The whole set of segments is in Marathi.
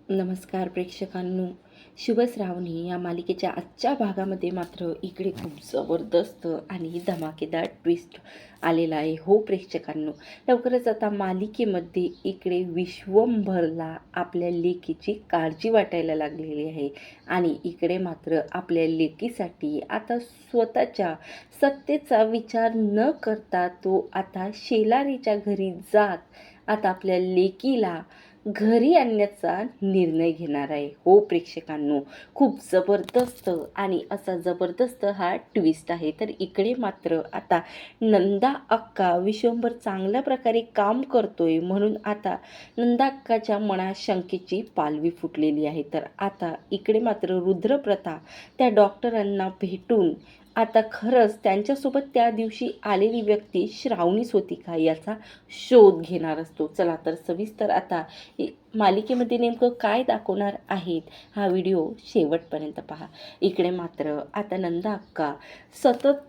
नमस्कार प्रेक्षकांनो. शुभ श्रावणी या मालिकेच्या आजच्या भागामध्ये मात्र इकडे खूप जबरदस्त आणि धमाकेदार ट्विस्ट आलेला आहे. हो प्रेक्षकांनो, लवकरच आता मालिकेमध्ये इकडे विश्वंभरला आपल्या लेकीची काळजी वाटायला लागलेली आहे आणि इकडे मात्र आपल्या लेकीसाठी आता स्वतःच्या सत्तेचा विचार न करता तो आता शेलारीच्या घरी जात आता आपल्या लेकीला घरी आणण्याचा निर्णय घेणार आहे. हो प्रेक्षकांनो, खूप जबरदस्त आणि असा जबरदस्त हा ट्विस्ट आहे. तर इकडे मात्र आता नंदा अक्का विश्वंभर चांगल्या प्रकारे काम करतोय म्हणून आता नंदा अक्काच्या मनात शंकेची पालवी फुटलेली आहे. तर आता इकडे मात्र रुद्रप्रताप त्या डॉक्टरांना भेटून आता खरंच त्यांच्यासोबत त्या दिवशी आलेली व्यक्ती श्रावणीच होती का याचा शोध घेणार असतो. चला तर सविस्तर आता मालिकेमध्ये नेमकं काय दाखवणार आहेत हा व्हिडिओ शेवटपर्यंत पहा. इकडे मात्र आता नंदा अक्का सतत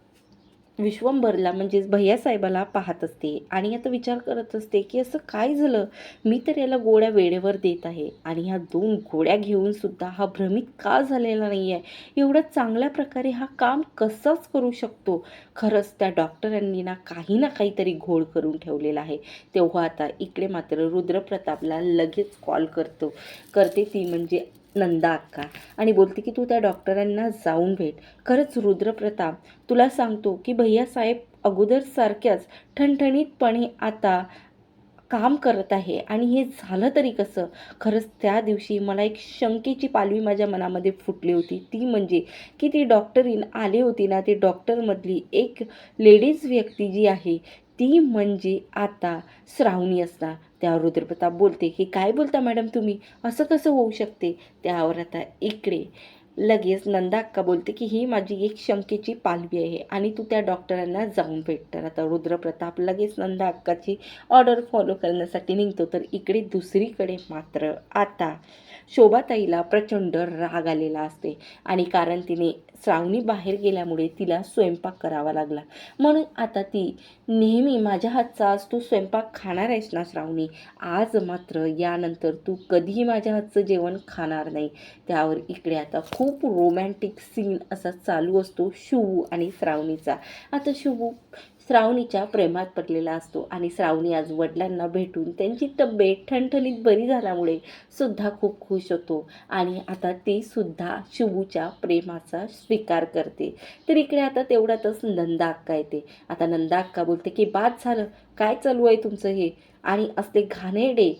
विश्वंभरला म्हणजेच भैयासाहेबाला पाहत असते आणि आता विचार करत असते की असं काय झालं, मी तर याला गोळ्या वेळेवर देत आहे आणि ह्या 2 गोळ्या घेऊन सुद्धा हा भ्रमित का झालेला नाही आहे, एवढ्या चांगल्या प्रकारे हा काम कसाच करू शकतो. खरंच त्या डॉक्टरांनी ना काहीतरी घोळ करून ठेवलेला आहे. तेव्हा आता इकडे मात्र रुद्रप्रतापला लगेच कॉल करते ती म्हणजे नंदा अक्का आणि बोलते की तू त्या डॉक्टरांना जाऊन भेट. खरंच रुद्रप्रताप, तुला सांगतो की भैयासाहेब अगोदर सारख्याच ठणठणीतपणे आता काम करत आहे आणि हे झालं तरी कसं. खरंच त्या दिवशी मला एक शंकेची पालवी माझ्या मनामध्ये फुटली होती, ती म्हणजे की ती डॉक्टरीन आली होती ना, ती डॉक्टरमधली एक लेडीज व्यक्ती जी आहे ती म्हणजे आता श्रावणी असणार. त्यावर रुद्रप्रताप बोलते की काय बोलता मॅडम तुम्ही, असं कसं होऊ शकते. त्यावर आता इकडे लगेच नंदा अक्का बोलते की ही माझी एक शंकेची पालवी आहे आणि तू त्या डॉक्टरांना जाऊन भेट. तर आता रुद्रप्रताप लगेच नंदा अक्काची ऑर्डर फॉलो करण्यासाठी निघतो. तर इकडे दुसरीकडे मात्र आता शोभाताईला प्रचंड राग आलेला असते आणि कारण तिने श्रावणी बाहेर गेल्यामुळे तिला स्वयंपाक करावा लागला. म्हणून आता ती नेहमी माझ्या हातचा आज तू स्वयंपाक खाणार आहेस ना श्रावणी, आज मात्र यानंतर तू कधीही माझ्या हातचं जेवण खाणार नाही. त्यावर इकडे आता खूप रोमॅन्टिक सीन असा चालू असतो शुभू आणि श्रावणीचा. आता शुभू श्रावणीच्या प्रेमात पडलेला असतो आणि श्रावणी आज वडिलांना भेटून त्यांची तब्येत ठणठणीत बरी झाल्यामुळे सुद्धा खूप खुश होतो आणि आता ती सुद्धा शुभूच्या प्रेमाचा स्वीकार करते. तर इकडे आता तेवढ्यातच नंदा अक्का येते. आता नंदा अक्का बोलते की बाद झालं, काय चालू आहे तुमचं हे, आणि असले घाणेरडे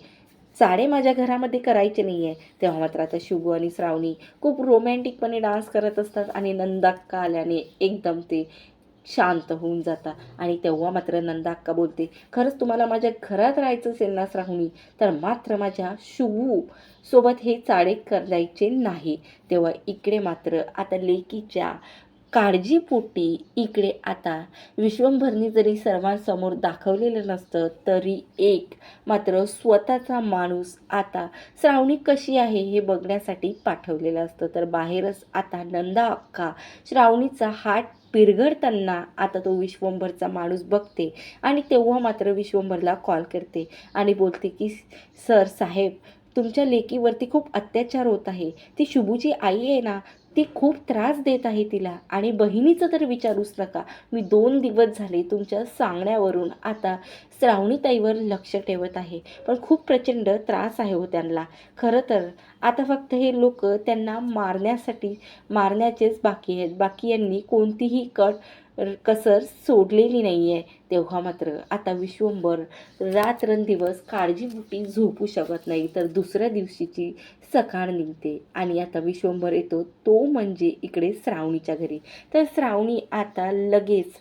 चाडे माझ्या घरामध्ये करायचे नाही आहे. तेव्हा मात्र आता शुभू आणि श्रावणी खूप रोमॅन्टिकपणे डान्स करत असतात आणि नंदा अक्का आल्याने एकदम ते शांत होऊन जाता आणि तेव्हा मात्र नंदा अक्का बोलते, खरंच तुम्हाला माझ्या घरात राहायचं असेल ना श्रावणी, तर मात्र माझ्या शुभू सोबत हे चाडे करायचे नाही. तेव्हा इकडे मात्र आता लेकीच्या काळजीपोटी इकडे आता विश्वंभरनी जरी सर्वांसमोर दाखवलेलं नसतं तरी एक मात्र स्वतःचा माणूस आता श्रावणी कशी आहे हे बघण्यासाठी पाठवलेलं असतं. तर बाहेरच आता नंदा अक्का श्रावणीचा हात पिरघडताना आता तो विश्वंभरचा माणूस बघते आणि तेव्हा मात्र विश्वंभरला कॉल करते आणि बोलते की सर साहेब, तुमच्या लेकीवरती खूप अत्याचार होत आहे. ती शुभूची आई आहे ना, ती खूप त्रास देत आहे तिला आणि बहिणीचं तर विचारूच नका. मी 2 दिवस झाले तुमच्या सांगण्यावरून आता श्रावणीताईवर लक्ष ठेवत आहे, पण खूप प्रचंड त्रास आहे हो त्यांना. खरं तर आता फक्त हे लोक त्यांना मारण्याचेच बाकी आहेत, बाकी यांनी कोणतीही कसर सोडलेली नाही आहे. तेव्हा मात्र आता विश्वंभर रात्रंदिवस काळजीपोटी झोपू शकत नाही. तर दुसऱ्या दिवशीची सकाळ निघते आणि आता विश्वंभर येतो तो म्हणजे इकडे श्रावणीच्या घरी. तर श्रावणी आता लगेच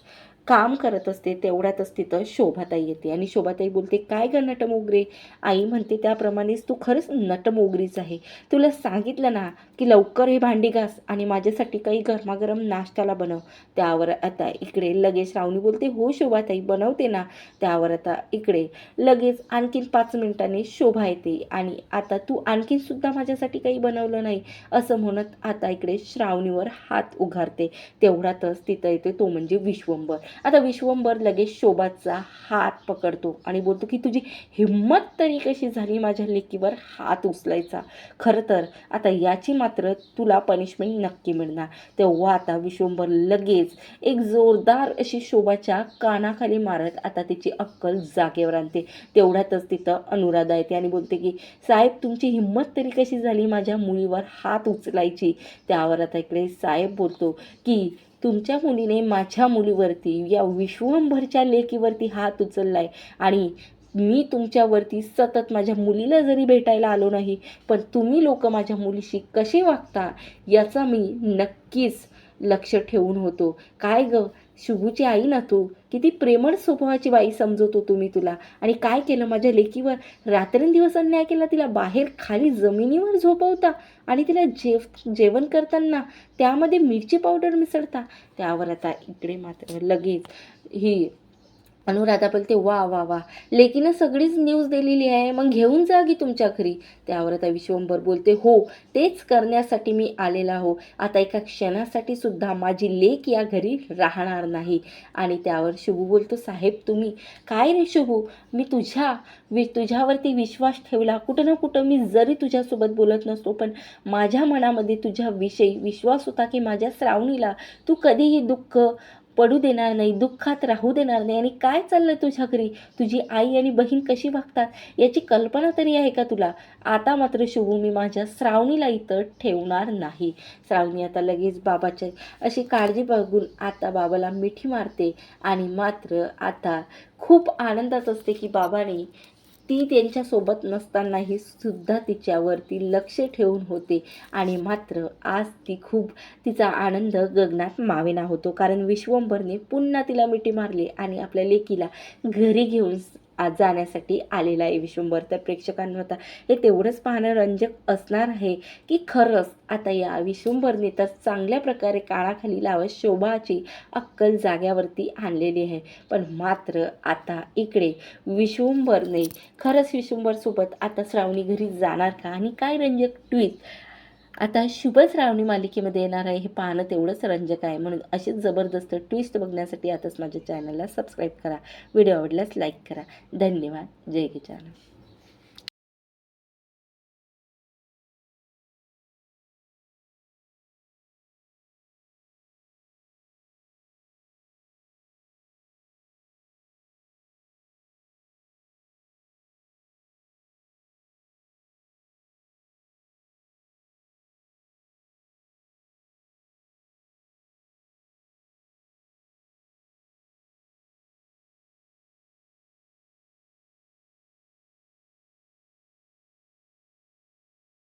काम करत असते. तेवढ्यातच तिथं शोभाताई येते आणि शोभाताई बोलते, काय ग नटमोगरे, आई म्हणते त्याप्रमाणेच तू खरंच नटमोगरीच आहे. तुला सांगितलं ना की लवकर हे भांडी घास आणि माझ्यासाठी काही गरमागरम नाश्त्याला बनव. त्यावर आता इकडे लगेच श्रावणी बोलते, हो शोभाताई बनवते ना. त्यावर आता इकडे लगेच आणखीन 5 मिनिटांनी शोभा येते आणि आता तू आणखीन सुद्धा माझ्यासाठी काही बनवलं नाही असं म्हणत आता इकडे श्रावणीवर हात उगारते. तेवढ्यातच तिथं येते तो म्हणजे विश्वंभर आता विश्वंभर लगेच शोभाचा हात पकडतो आणि बोलतो की तुझी हिंमत तरी कशी झाली माझ्या लेकीवर हात उचलायचा. खरं तर आता याची मात्र तुला पनिशमेंट नक्की मिळणार. तेव्हा आता विश्वंभर लगेच एक जोरदार अशी शोभाच्या कानाखाली मारत आता तिची अक्कल जागेवर आणते. तेवढ्यातच तिथं अनुराधा येते आणि बोलते की साहेब तुमची हिंमत तरी कशी झाली माझ्या मुलीवर हात उचलायची. त्यावर आता इकडे साहेब बोलतो की तुमच्या मुलीने माझ्या मुलीवरती या विश्वंभरच्या लेकीवरती हात उचललाय आणि मी तुमच्यावरती सतत माझ्या मुलीला जरी भेटायला आलो नाही पण तुम्ही लोक माझ्या मुलीशी कसे वागता याचा मी नक्कीच लक्ष ठेवून होतो. काय ग शुभूची आई ना तू, किती प्रेमळ स्वभावाची बाई समजवतो तुम्ही तुला, आणि काय केलं माझ्या लेकीवर रात्रंदिवस अन्याय केला. तिला बाहेर खाली जमिनीवर झोपवता आणि तिला जेवण करताना त्यामध्ये मिरची पावडर मिसळता. त्यावर आता इकडे मात्र लगेच ही अनुराधा बोलते वा वा वा, लेकीनं सगळीच न्यूज दिलेली आहे, मग घेऊन जा की तुमच्या घरी. त्यावर आता विश्वंभर बोलते हो तेच करण्यासाठी मी आलेला हो. आता एका क्षणासाठी सुद्धा माझी लेक या घरी राहणार नाही. आणि त्यावर शुभू बोलतो साहेब तुम्ही काय रे शुभू, मी तुझ्यावरती विश्वास ठेवला. कुठं ना कुठं मी जरी तुझ्यासोबत बोलत नसतो पण माझ्या मनामध्ये तुझ्याविषयी विश्वास होता की माझ्या श्रावणीला तू कधीही दुःख पडू देणार नाही, दुःखात राहू देणार नाही. आणि काय चाललं तुझ्या घरी, तुझी आई आणि बहीण कशी वागतात याची कल्पना तरी आहे का तुला. आता मात्र शुभू मी माझ्या श्रावणीला इथं ठेवणार नाही. श्रावणी आता लगेच बाबाच्या अशी काळजी बघून आता बाबाला मिठी मारते आणि मात्र आता खूप आनंदात असते की बाबाने ती त्यांच्यासोबत नसतानाही सुद्धा तिच्यावरती लक्ष ठेवून होते. आणि मात्र आज ती खूप तिचा आनंद गगनात मावेना होतो, कारण विश्वंभरने पुन्हा तिला मिठी मारली आणि आपल्या लेकीला घरी घेऊन आज जाण्यासाठी आलेला आहे विश्वंभर. तर प्रेक्षकांना आता हे तेवढंच पाहणं रंजक असणार आहे की खरंच आता या विश्वंभरने तर चांगल्या प्रकारे कानाखाली लावत शोभाची अक्कल जाग्यावरती आणलेली आहे. पण मात्र आता इकडे विश्वंभरने खरंच विश्वंभरसोबत आता श्रावणी घरी जाणार का, आणि काय रंजक ट्विस्ट आता शुभ श्रावणी मालिकेमध्ये येणार आहे हे पाहणं तेवढंच रंजक आहे. म्हणून अशीच जबरदस्त ट्विस्ट बघण्यासाठी आताच माझ्या चॅनलला सबस्क्राईब करा. व्हिडिओ आवडल्यास लाईक करा. धन्यवाद. जय गजानन.